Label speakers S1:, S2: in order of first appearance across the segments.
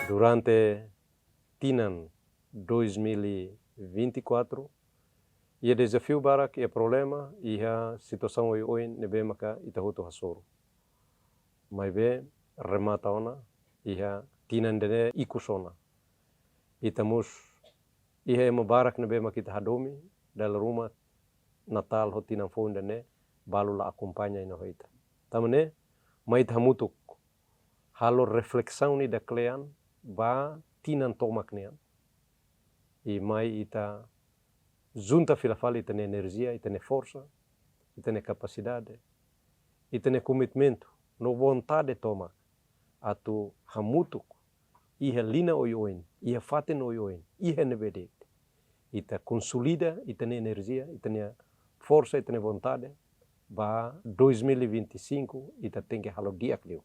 S1: Durante Tinan 2024, ia desafio barak ia problema ia situação oi nebe maka itahuto hasoro. Mai be remata ona ia Tinan dene ikusona. Itamus ia ema barak nebe maka ita hadomi dalam rumah Natal ho Tinan Foun dene balu la acompanha ina hoita. Tamane mai hamutuk halo reflexão ni da klean ba Tinan tomak nian. E mai ita junta filafala itane energia, itane força, itane capacidade, itane commitmento, no vontade tomak atu hamutuk iha lina oioin, iha faten oioin, iha nebedet. Ita consolida itane energia, itane força, itane vontade ba 2025 ita tem que halo diak liu.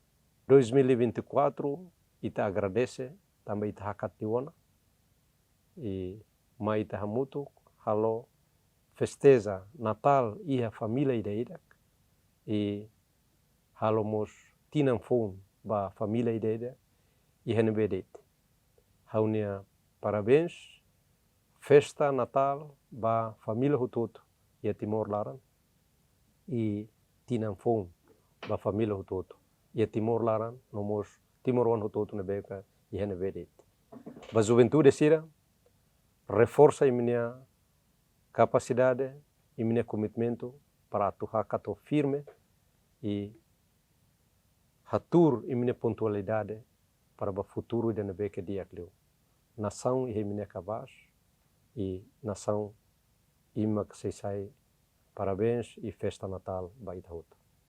S1: 2024 ita agradece também ita hakat tiwana e mai ita hamutuk halo festeja Natal iha família ideidak e halo mos Tinan Foun ba família ideidak iha nebedet. Haunia parabéns festa Natal ba família hututu ia Timor Laran e Tinan Foun ba família hututu ia Timor Laran nomos Timor Wan hututu nebeka iha nebedet. Ba juventude sira reforça a minha capacidade e meu commitmento para atuar cato firme e atur e minha pontualidade para o futuro de nebeca dia que nação e minha capaz e nação ima que se sai parabéns e festa Natal baita